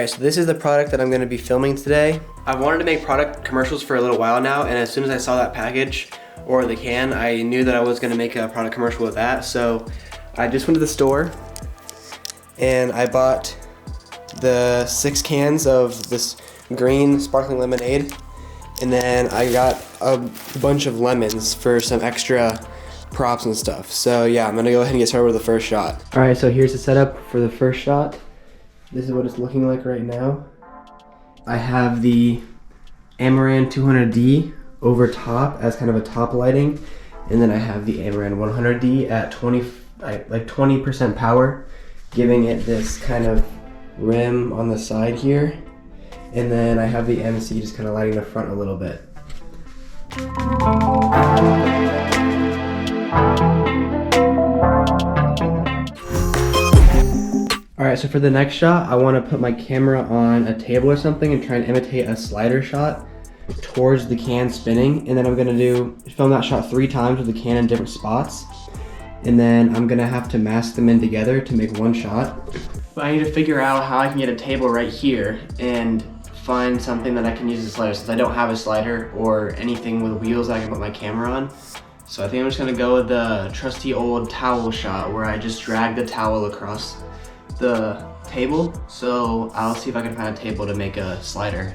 Alright, so this is the product that I'm going to be filming today. I've wanted to make product commercials for a little while now, and as soon as I saw that package, or the can, I knew that I was going to make a product commercial with that. So I just went to the store, and I bought the 6 cans of this green sparkling lemonade, and then I got a bunch of lemons for some extra props and stuff. So yeah, I'm going to go ahead and get started with the first shot. Alright, so here's the setup for the first shot. This is what it's looking like right now. I have the Amaran 200D over top as kind of a top lighting, and then I have the Amaran 100D at 20% power, giving it this kind of rim on the side here, and then I have the MC just kind of lighting the front a little bit. Alright, so for the next shot, I want to put my camera on a table or something and try and imitate a slider shot towards the can spinning, and then I'm going to film that shot 3 times with the can in different spots, and then I'm going to have to mask them in together to make one shot. But I need to figure out how I can get a table right here and find something that I can use as a slider, since I don't have a slider or anything with wheels that I can put my camera on. So I think I'm just going to go with the trusty old towel shot where I just drag the towel across the table. So I'll see if I can find a table to make a slider.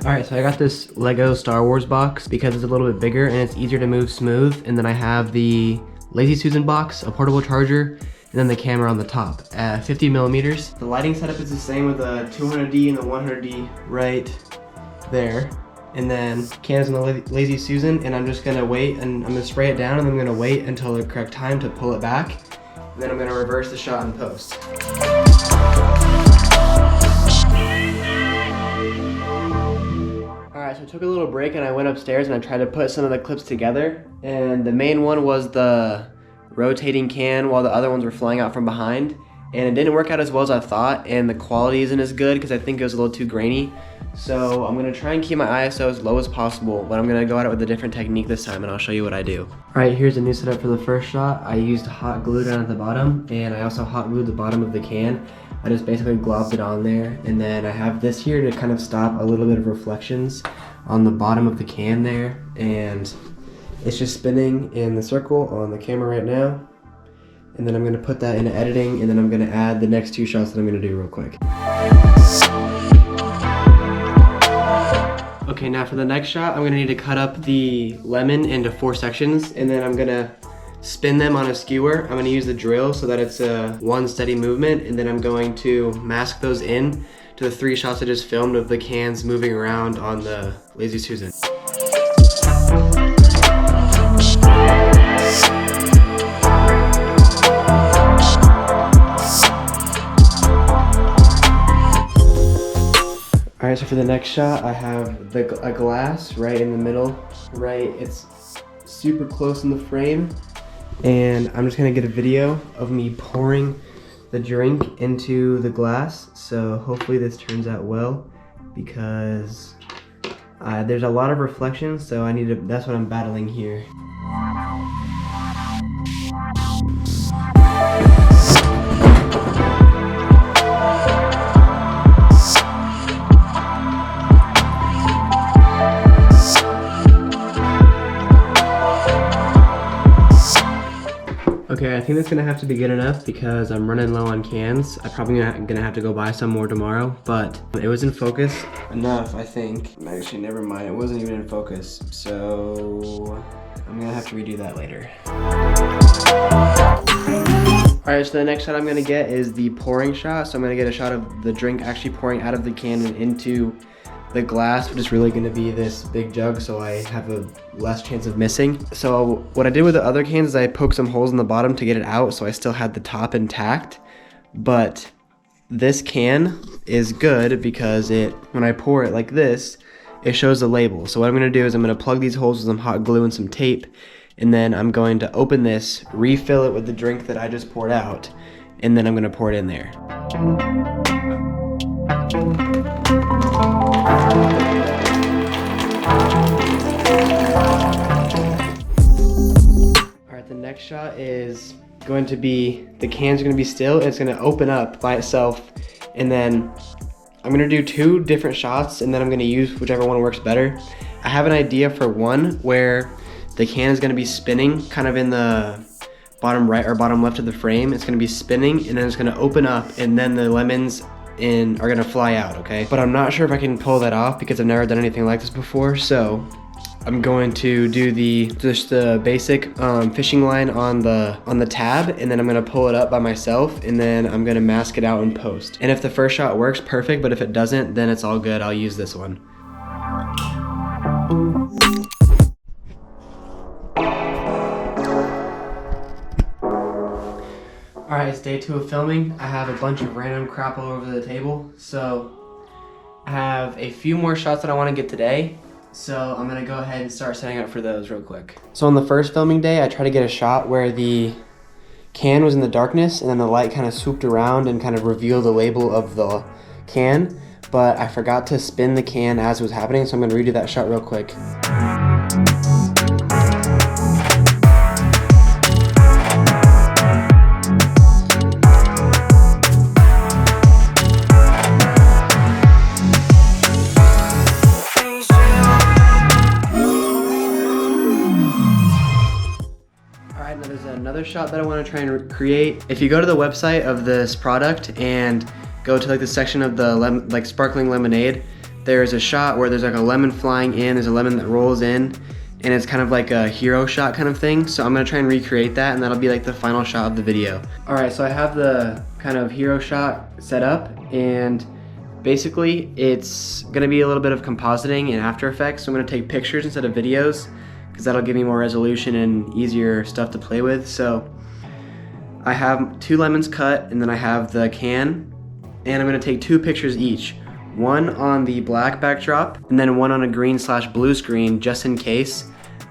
Alright, so I got this Lego Star Wars box because it's a little bit bigger and it's easier to move smooth. And then I have the Lazy Susan box, a portable charger, and then the camera on the top at 50 millimeters. The lighting setup is the same with the 200D and the 100D right there. And then cans on the Lazy Susan, and I'm just gonna wait, and I'm gonna spray it down, and I'm gonna wait until the correct time to pull it back. And then I'm gonna reverse the shot in post. Alright, so I took a little break and I went upstairs and I tried to put some of the clips together. And the main one was the rotating can while the other ones were flying out from behind. And it didn't work out as well as I thought, and the quality isn't as good because I think it was a little too grainy. So I'm gonna try and keep my ISO as low as possible, but I'm gonna go at it with a different technique this time, and I'll show you what I do. Alright, here's a new setup for the first shot. I used hot glue down at the bottom, and I also hot glued the bottom of the can. I just basically globbed it on there, and then I have this here to kind of stop a little bit of reflections on the bottom of the can there, and it's just spinning in the circle on the camera right now. And then I'm gonna put that into editing, and then I'm gonna add the next 2 shots that I'm gonna do real quick. Okay, now for the next shot, I'm gonna need to cut up the lemon into 4 sections, and then I'm gonna spin them on a skewer. I'm gonna use the drill so that it's a one steady movement, and then I'm going to mask those in to the 3 shots I just filmed of the cans moving around on the Lazy Susan. Alright, so for the next shot, I have a glass right in the middle, right? It's super close in the frame, and I'm just gonna get a video of me pouring the drink into the glass. So hopefully this turns out well, because there's a lot of reflections, so that's what I'm battling here. Okay, I think that's gonna have to be good enough because I'm running low on cans. I'm probably gonna have to go buy some more tomorrow, but it was in focus enough, I think. Actually, never mind, it wasn't even in focus, so I'm gonna have to redo that later. Alright, so the next shot I'm gonna get is the pouring shot. So I'm gonna get a shot of the drink actually pouring out of the can and into the glass, which is really gonna be this big jug, so I have a less chance of missing. So what I did with the other cans is I poked some holes in the bottom to get it out, so I still had the top intact. But this can is good because when I pour it like this, it shows the label. So what I'm gonna do is I'm gonna plug these holes with some hot glue and some tape, and then I'm going to open this, refill it with the drink that I just poured out, and then I'm gonna pour it in there. Alright, the next shot is going to be, the can's going to be still, and it's going to open up by itself, and then I'm going to do 2 different shots, and then I'm going to use whichever one works better. I have an idea for one where the can is going to be spinning kind of in the bottom right or bottom left of the frame. It's going to be spinning, and then it's going to open up, and then the lemons are going to fly out, okay? But I'm not sure if I can pull that off because I've never done anything like this before, so I'm going to do just the basic fishing line on the tab, and then I'm going to pull it up by myself, and then I'm going to mask it out in post. And if the first shot works, perfect, but if it doesn't, then it's all good. I'll use this one. Alright, it's day 2 of filming. I have a bunch of random crap all over the table, so I have a few more shots that I want to get today, so I'm going to go ahead and start setting up for those real quick. So on the first filming day, I tried to get a shot where the can was in the darkness and then the light kind of swooped around and kind of revealed the label of the can, but I forgot to spin the can as it was happening, so I'm going to redo that shot real quick. There's another shot that I want to try and create. If you go to the website of this product and go to like the section of the sparkling lemonade, there's a shot where there's like a lemon flying in, there's a lemon that rolls in, and it's kind of like a hero shot kind of thing. So I'm gonna try and recreate that, and that'll be like the final shot of the video. All right, so I have the kind of hero shot set up, and basically it's gonna be a little bit of compositing in After Effects. So I'm gonna take pictures instead of videos, because that'll give me more resolution and easier stuff to play with. So I have 2 lemons cut, and then I have the can, and I'm gonna take 2 pictures each. One on the black backdrop, and then one on a green/blue screen, just in case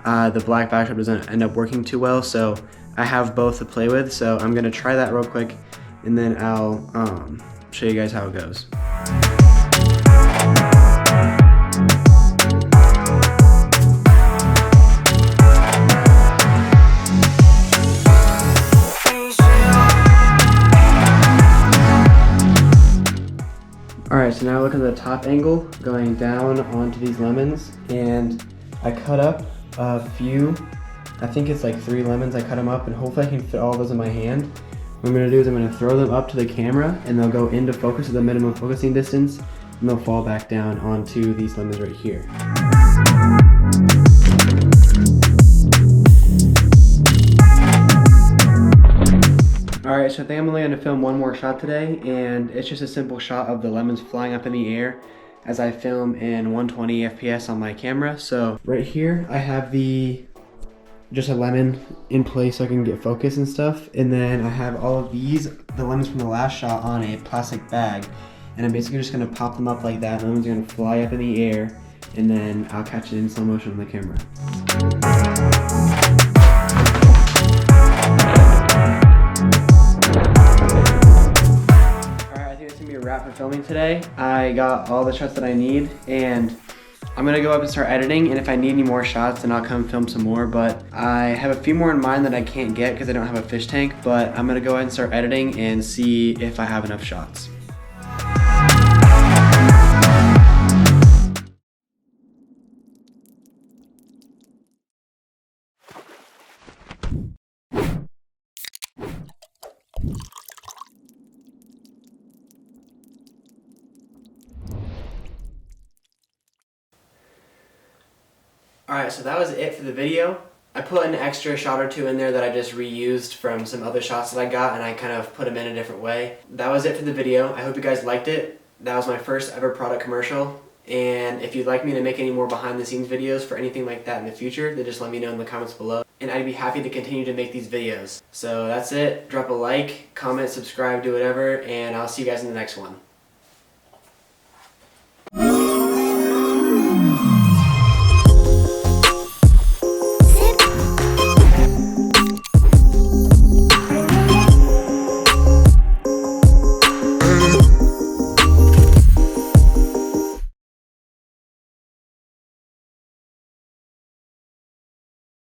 the black backdrop doesn't end up working too well. So I have both to play with, so I'm gonna try that real quick, and then I'll show you guys how it goes. Alright, so now look at the top angle going down onto these lemons, and I cut up a few, I think it's like 3 lemons. I cut them up, and hopefully I can fit all those in my hand. What I'm going to do is I'm going to throw them up to the camera, and they'll go into focus at the minimum focusing distance, and they'll fall back down onto these lemons right here. Alright, so I think I'm only going to film one more shot today, and it's just a simple shot of the lemons flying up in the air as I film in 120 FPS on my camera. So right here I have just a lemon in place so I can get focus and stuff, and then I have all of the lemons from the last shot on a plastic bag, and I'm basically just going to pop them up like that. The lemons are going to fly up in the air, and then I'll catch it in slow motion on the camera. Wrap for filming today. I got all the shots that I need, and I'm gonna go up and start editing, and if I need any more shots then I'll come film some more, but I have a few more in mind that I can't get because I don't have a fish tank, but I'm gonna go ahead and start editing and see if I have enough shots. Alright, so that was it for the video. I put an extra shot or 2 in there that I just reused from some other shots that I got, and I kind of put them in a different way. That was it for the video. I hope you guys liked it. That was my first ever product commercial, and if you'd like me to make any more behind the scenes videos for anything like that in the future, then just let me know in the comments below, and I'd be happy to continue to make these videos. So that's it. Drop a like, comment, subscribe, do whatever, and I'll see you guys in the next one.